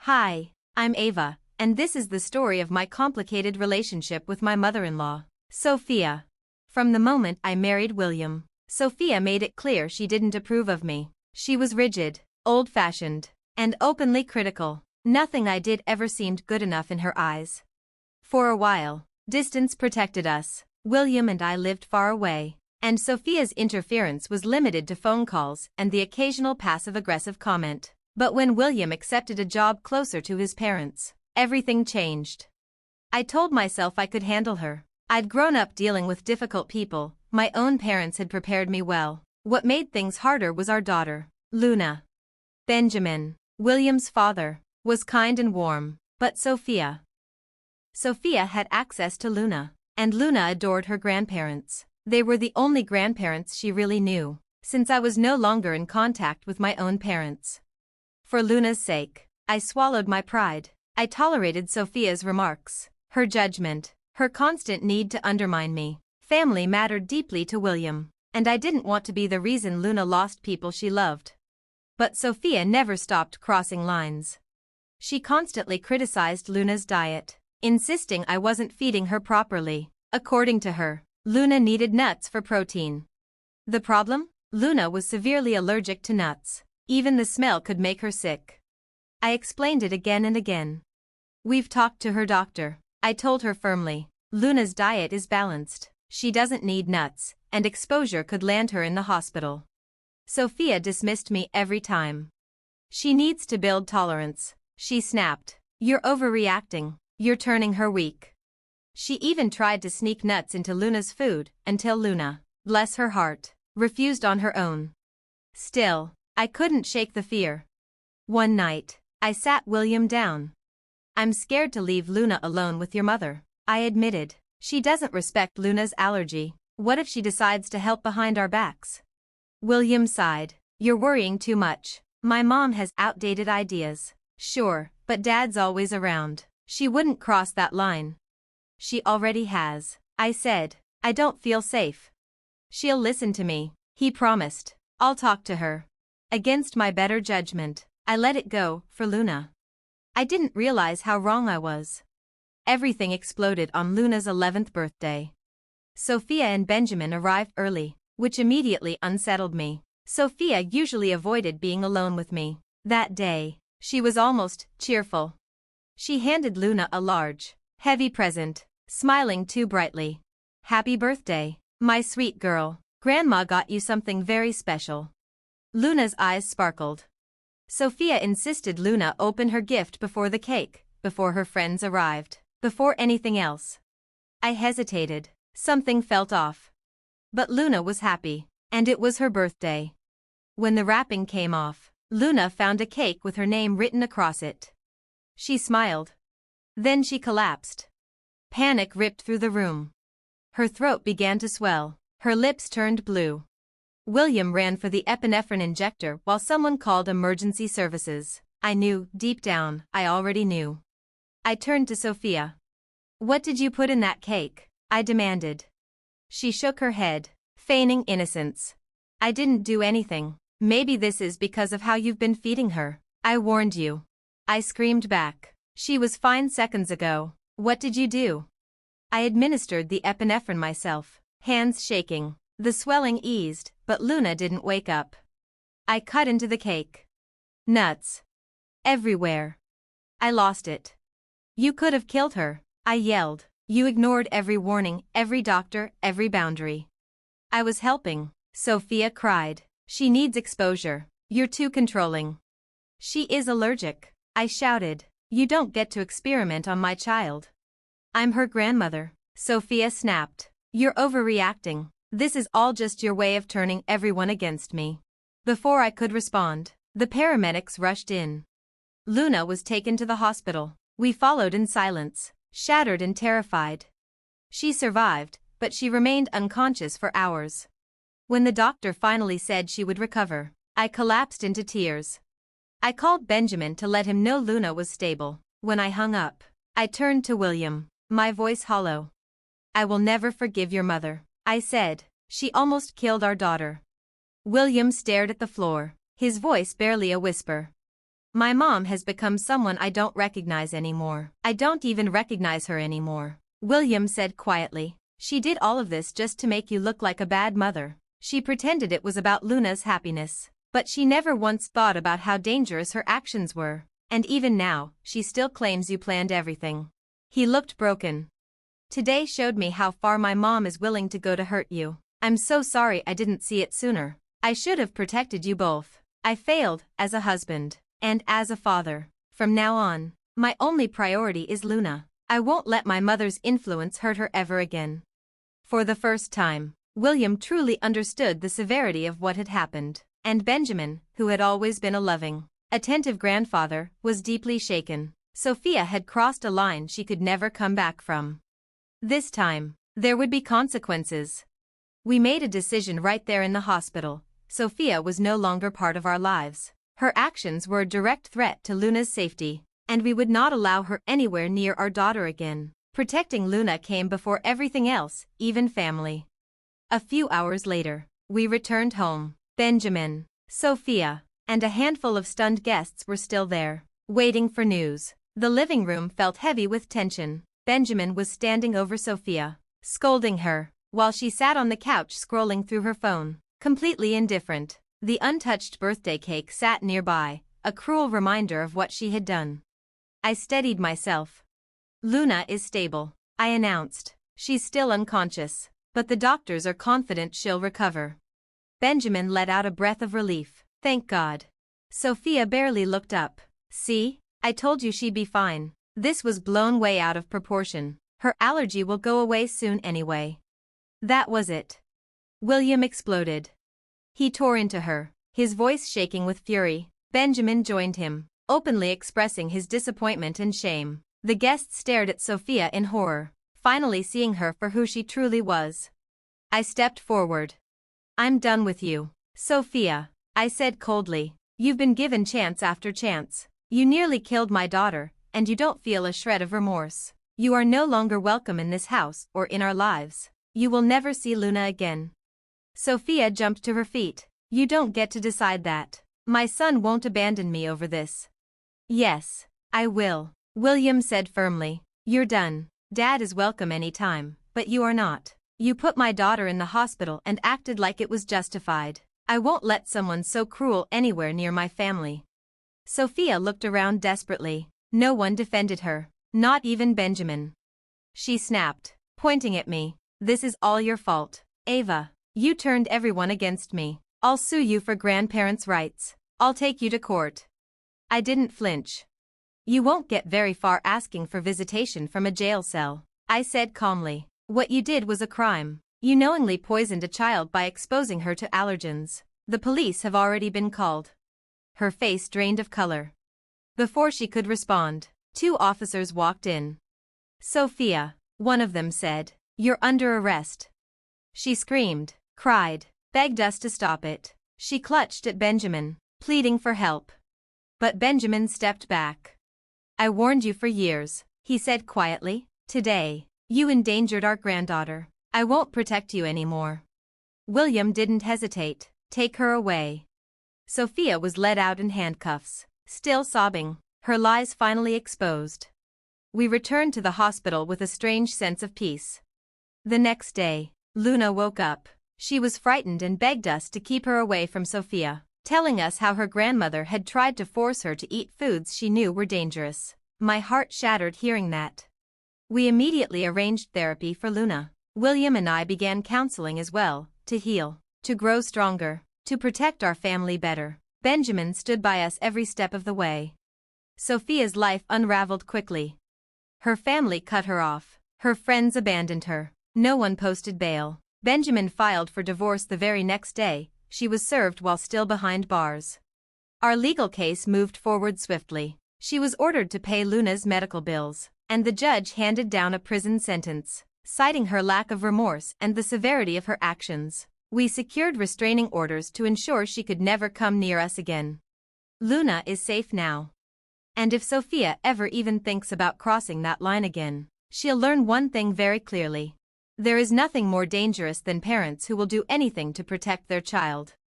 Hi, I'm Ava, and this is the story of my complicated relationship with my mother-in-law, Sophia. From the moment I married William, Sophia made it clear she didn't approve of me. She was rigid, old-fashioned, and openly critical. Nothing I did ever seemed good enough in her eyes. For a while, distance protected us. William and I lived far away, and Sophia's interference was limited to phone calls and the occasional passive-aggressive comment. But when William accepted a job closer to his parents, everything changed. I told myself I could handle her. I'd grown up dealing with difficult people, my own parents had prepared me well. What made things harder was our daughter, Luna. Benjamin, William's father, was kind and warm, but Sophia had access to Luna, and Luna adored her grandparents. They were the only grandparents she really knew, since I was no longer in contact with my own parents. For Luna's sake, I swallowed my pride. I tolerated Sophia's remarks, her judgment, her constant need to undermine me. Family mattered deeply to William, and I didn't want to be the reason Luna lost people she loved. But Sophia never stopped crossing lines. She constantly criticized Luna's diet, insisting I wasn't feeding her properly. According to her, Luna needed nuts for protein. The problem? Luna was severely allergic to nuts. Even the smell could make her sick. I explained it again and again. We've talked to her doctor. I told her firmly, Luna's diet is balanced. She doesn't need nuts, and exposure could land her in the hospital. Sophia dismissed me every time. She needs to build tolerance, she snapped. You're overreacting. You're turning her weak. She even tried to sneak nuts into Luna's food until Luna, bless her heart, refused on her own. Still, I couldn't shake the fear. One night, I sat William down. I'm scared to leave Luna alone with your mother, I admitted. She doesn't respect Luna's allergy. What if she decides to help behind our backs? William sighed. You're worrying too much. My mom has outdated ideas. Sure, but Dad's always around. She wouldn't cross that line. She already has, I said. I don't feel safe. She'll listen to me, he promised. I'll talk to her. Against my better judgment, I let it go, for Luna. I didn't realize how wrong I was. Everything exploded on Luna's 11th birthday. Sophia and Benjamin arrived early, which immediately unsettled me. Sophia usually avoided being alone with me. That day, she was almost cheerful. She handed Luna a large, heavy present, smiling too brightly. Happy birthday, my sweet girl. Grandma got you something very special. Luna's eyes sparkled. Sophia insisted Luna open her gift before the cake, before her friends arrived, before anything else. I hesitated. Something felt off. But Luna was happy, and it was her birthday. When the wrapping came off, Luna found a cake with her name written across it. She smiled. Then she collapsed. Panic ripped through the room. Her throat began to swell. Her lips turned blue. William ran for the epinephrine injector while someone called emergency services. I knew, deep down, I already knew. I turned to Sophia. What did you put in that cake? I demanded. She shook her head, feigning innocence. I didn't do anything. Maybe this is because of how you've been feeding her. I warned you. I screamed back. She was fine seconds ago. What did you do? I administered the epinephrine myself, hands shaking. The swelling eased, but Luna didn't wake up. I cut into the cake. Nuts. Everywhere. I lost it. You could have killed her, I yelled. You ignored every warning, every doctor, every boundary. I was helping, Sophia cried. She needs exposure. You're too controlling. She is allergic, I shouted. You don't get to experiment on my child. I'm her grandmother, Sophia snapped. You're overreacting. This is all just your way of turning everyone against me. Before I could respond, the paramedics rushed in. Luna was taken to the hospital. We followed in silence, shattered and terrified. She survived, but she remained unconscious for hours. When the doctor finally said she would recover, I collapsed into tears. I called Benjamin to let him know Luna was stable. When I hung up, I turned to William, my voice hollow. I will never forgive your mother, I said. She almost killed our daughter. William stared at the floor, his voice barely a whisper. My mom has become someone I don't recognize anymore. I don't even recognize her anymore. William said quietly. She did all of this just to make you look like a bad mother. She pretended it was about Luna's happiness. But she never once thought about how dangerous her actions were. And even now, she still claims you planned everything. He looked broken. Today showed me how far my mom is willing to go to hurt you. I'm so sorry I didn't see it sooner. I should have protected you both. I failed, as a husband. And as a father. From now on, my only priority is Luna. I won't let my mother's influence hurt her ever again. For the first time, William truly understood the severity of what had happened. And Benjamin, who had always been a loving, attentive grandfather, was deeply shaken. Sophia had crossed a line she could never come back from. This time, there would be consequences. We made a decision right there in the hospital. Sophia was no longer part of our lives. Her actions were a direct threat to Luna's safety, and we would not allow her anywhere near our daughter again. Protecting Luna came before everything else, even family. A few hours later, we returned home. Benjamin, Sophia, and a handful of stunned guests were still there, waiting for news. The living room felt heavy with tension. Benjamin was standing over Sophia, scolding her, while she sat on the couch scrolling through her phone, completely indifferent. The untouched birthday cake sat nearby, a cruel reminder of what she had done. I steadied myself. Luna is stable, I announced. She's still unconscious, but the doctors are confident she'll recover. Benjamin let out a breath of relief. Thank God. Sophia barely looked up. See? I told you she'd be fine. This was blown way out of proportion. Her allergy will go away soon anyway. That was it. William exploded. He tore into her, his voice shaking with fury. Benjamin joined him, openly expressing his disappointment and shame. The guests stared at Sophia in horror, finally seeing her for who she truly was. I stepped forward. I'm done with you, Sophia, I said coldly. You've been given chance after chance. You nearly killed my daughter, and you don't feel a shred of remorse. You are no longer welcome in this house or in our lives. You will never see Luna again. Sophia jumped to her feet. You don't get to decide that. My son won't abandon me over this. Yes, I will, William said firmly. You're done. Dad is welcome any time, but you are not. You put my daughter in the hospital and acted like it was justified. I won't let someone so cruel anywhere near my family. Sophia looked around desperately. No one defended her, not even Benjamin. She snapped, pointing at me. This is all your fault, Ava. You turned everyone against me. I'll sue you for grandparents' rights. I'll take you to court. I didn't flinch. You won't get very far asking for visitation from a jail cell, I said calmly. What you did was a crime. You knowingly poisoned a child by exposing her to allergens. The police have already been called. Her face drained of color. Before she could respond, 2 officers walked in. Sophia, one of them said, you're under arrest. She screamed, cried, begged us to stop it. She clutched at Benjamin, pleading for help. But Benjamin stepped back. I warned you for years, he said quietly. Today, you endangered our granddaughter. I won't protect you anymore. William didn't hesitate. Take her away. Sophia was led out in handcuffs, still sobbing, her lies finally exposed. We returned to the hospital with a strange sense of peace. The next day, Luna woke up. She was frightened and begged us to keep her away from Sophia, telling us how her grandmother had tried to force her to eat foods she knew were dangerous. My heart shattered hearing that. We immediately arranged therapy for Luna. William and I began counseling as well, to heal, to grow stronger, to protect our family better. Benjamin stood by us every step of the way. Sophia's life unraveled quickly. Her family cut her off. Her friends abandoned her. No one posted bail. Benjamin filed for divorce the very next day. She was served while still behind bars. Our legal case moved forward swiftly. She was ordered to pay Luna's medical bills, and the judge handed down a prison sentence, citing her lack of remorse and the severity of her actions. We secured restraining orders to ensure she could never come near us again. Luna is safe now. And if Sophia ever even thinks about crossing that line again, she'll learn one thing very clearly. There is nothing more dangerous than parents who will do anything to protect their child.